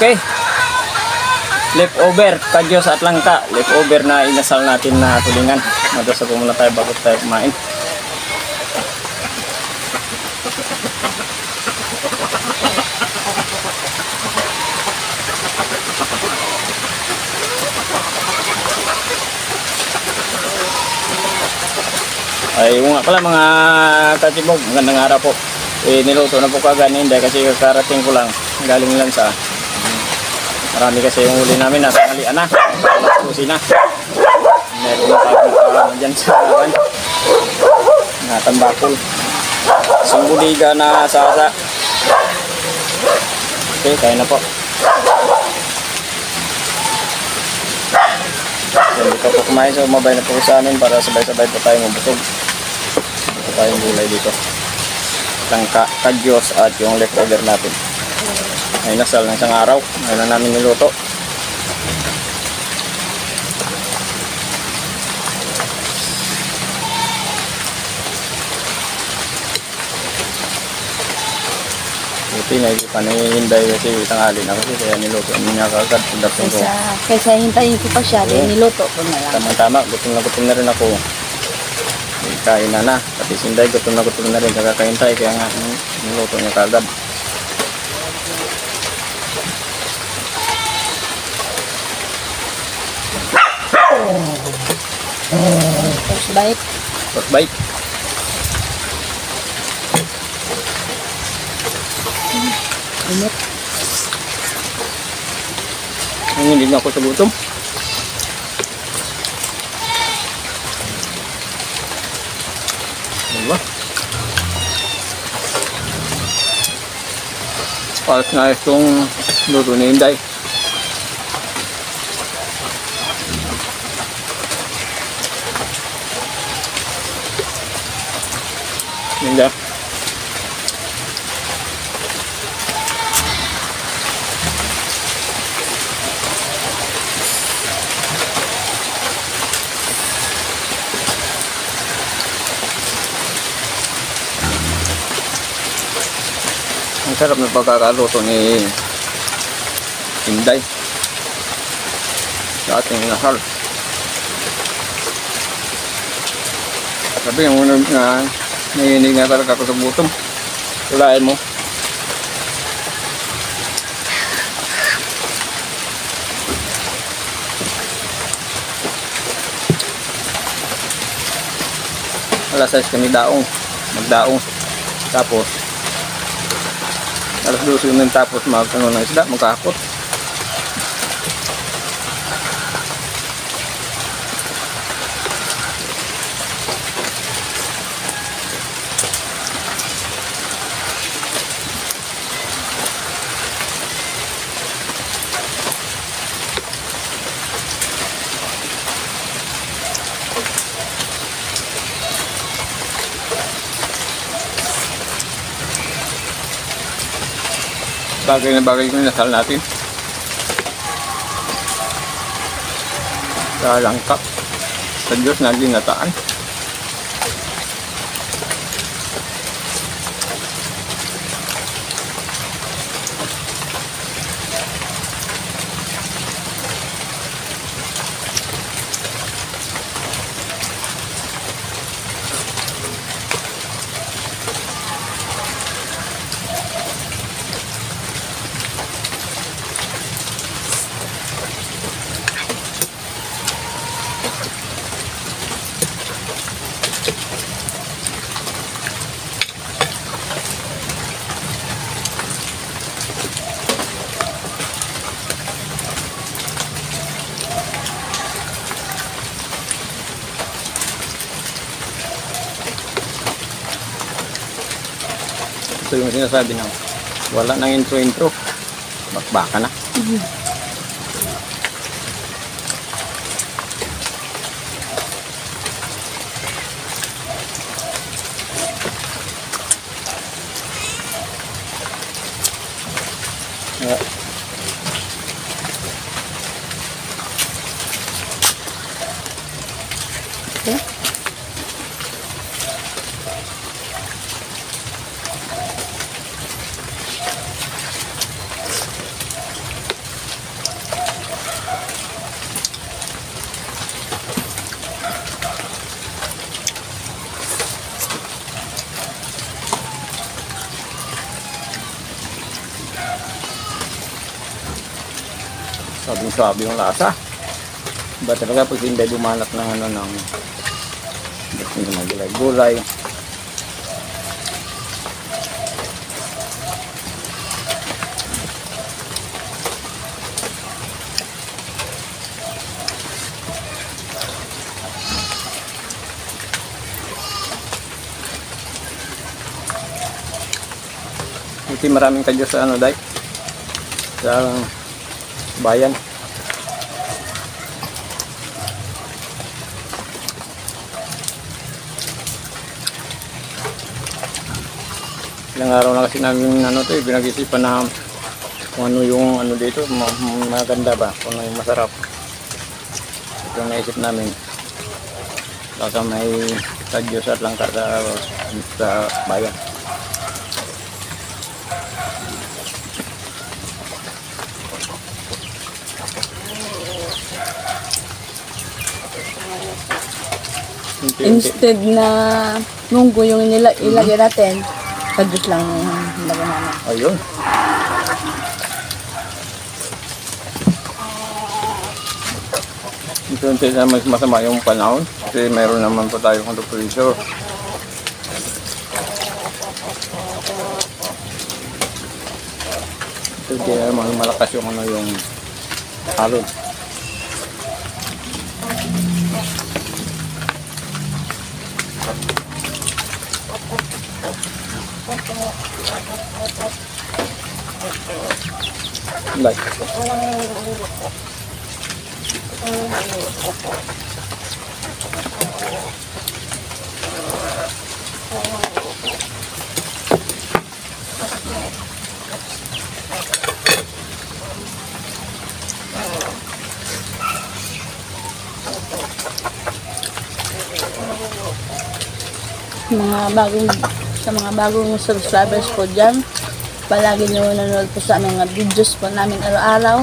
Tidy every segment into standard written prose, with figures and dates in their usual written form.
Okay. Leftover, kadyos at langka. Leftover na inasal natin na tulingan. Madasa po muna tayo bago tayo kumain. Ay, nga pala mga katibog, magandang araw po. Niluto na po kagad ni Inday kasi kakarating ko lang. Galing lang sa marami kasi yung huli namin na tanghalian na. Susi na. Meron na tayo dyan sa akin. Natambakol. Isang budiga na sasa. Okay, kaya na po. Hindi ka po kumain, so mabay na po sa amin para sabay-sabay po tayo mabutog. Ito tayong gulay dito. Langka, kadyos at yung leftover natin. Ay nasal ng isang araw. Ngayon na namin niluto. Buti na hindi pa nangihinday kasi tanghali na kasi kaya niluto niya kagad. Kaysa hintayin ko pa siya, niluto ko na lang. Tama-tama, gutom na rin ako. Kain na. Pati si Inday gutom na rin kakahintay kaya nga niluto niya kagad. First bite. First bite. Init. Hindi na ako sa gutom. Diba? Paras na itong luto ni Inday. Inday. Ang sarap ng pagkakaluto ni Inday sa ating nasal. Sabi yung una na nahihinig na talaga ako sa gutom. Tulain mo. Alas 6 kami magdaong. Tapos alas 12 yun tapos magkano ng isda, magkakot. Bagay na bagay yung nasal natin. Sa langka. Sa Diyos na ginataan. Ito yung sinasabi na wala nang intro. Bakbaka na. Okay. Sabing-sabi yung lasa. Iba talaga pag hindi dumanat ng ano ng gulay-gulay. Hindi maraming kadyo sa ano, Day, sa bayan. Ilang araw na kasi namin ano to, pinag-isipan na kung ano yung ano dito, maganda ba, kung ano yung masarap. Ito yung naisip namin. Baka may kadyo sa langka sa bayan. Instead na munggo yung ilagay natin, kadus lang yung ilagay namin. Ayun. Ito yung mas masama yung panahon kasi mayroon naman po tayo kung pressure. Ito yung malakas yung ano yung alon. Like. Sa mga bagong subscribers po dyan, palagi nyo nanonood po sa mga videos po namin araw-araw.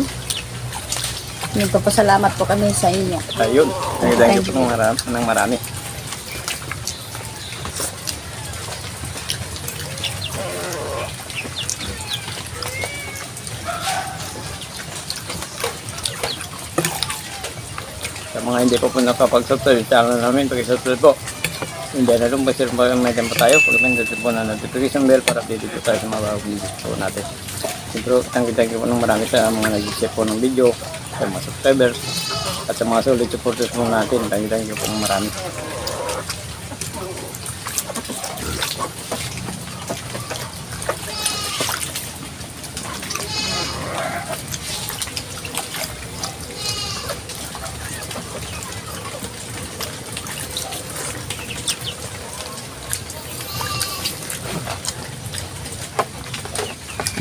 Nagpapasalamat po kami sa inyo. Ayun. Thank you po ng marami. Sa mga hindi po nakapag-subscribe sa channel namin, pag-subscribe po. Hindi na lang basta may tempo tayo. Pag-subscribe po na notification bell para update po tayo sa mga bagong videos po natin. Siyempre, thank you po ng marami sa mga nag-share po ng video, sa mga subscribers, at sa mga solid supporters po natin. Thank you po ng marami.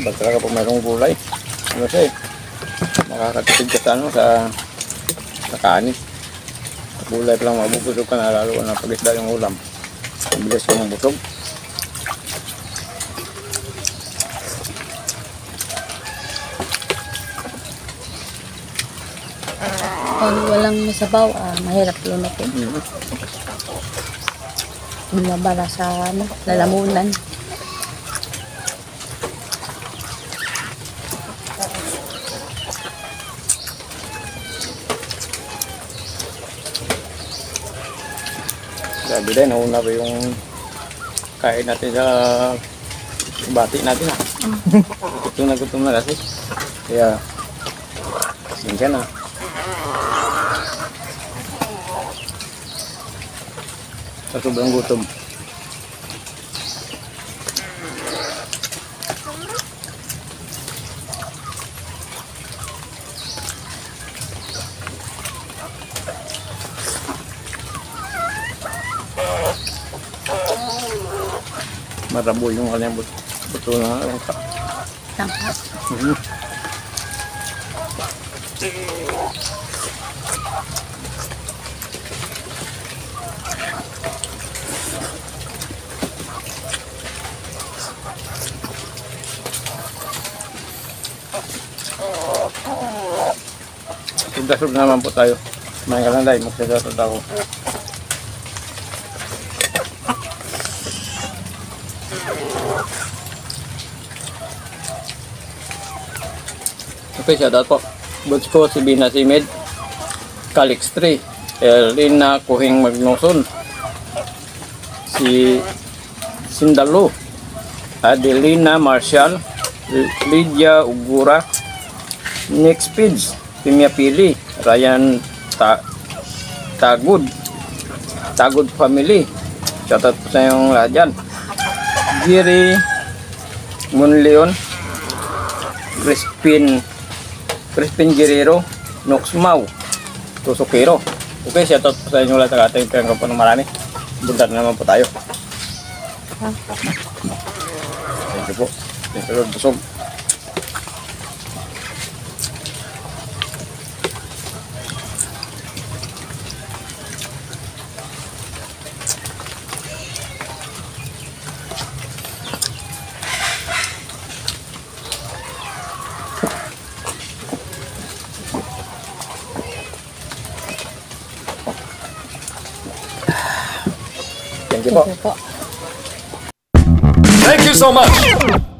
Ba't talaga pag mayroong gulay, ano siya eh, makakatipid ka sa ano, sa kanin. Gulay pa lang mabubusog ka na, lalo na pag-isda yung ulam. Mabilis ka mabusog. Pag walang masabaw, mahirap lunukin. Lumabara sa lalamunan. Sabi din, nauna ba yung kain natin sa bati natin ha. Gutom na kasi. Kaya, singka na. Sa sobrang gutom. Marabo yung kanyang buto na langka. Langka. Sugasog naman po tayo. May kalanday, magsagasog ako. Okay, shout out po. Butsko si Bina Simid, Calix 3, Elina Kuhing Magnoson, si Sindalo, Adelina Marshall, Lydia Ugura, Nick Speeds, Pimia Pili, Ryan Tagud Family, shoutout po sa yung lahat dyan. Giri Munleon, Crispin Guerrero, Noxmau, Tusukiro. Okay, shoutout po sa inyo lahat ng ating pinagkaroon po ng marami. Bunta na naman po tayo. Thank you po. Thank you, Lord. Busog. Thank you po. Thank you po. Thank you so much.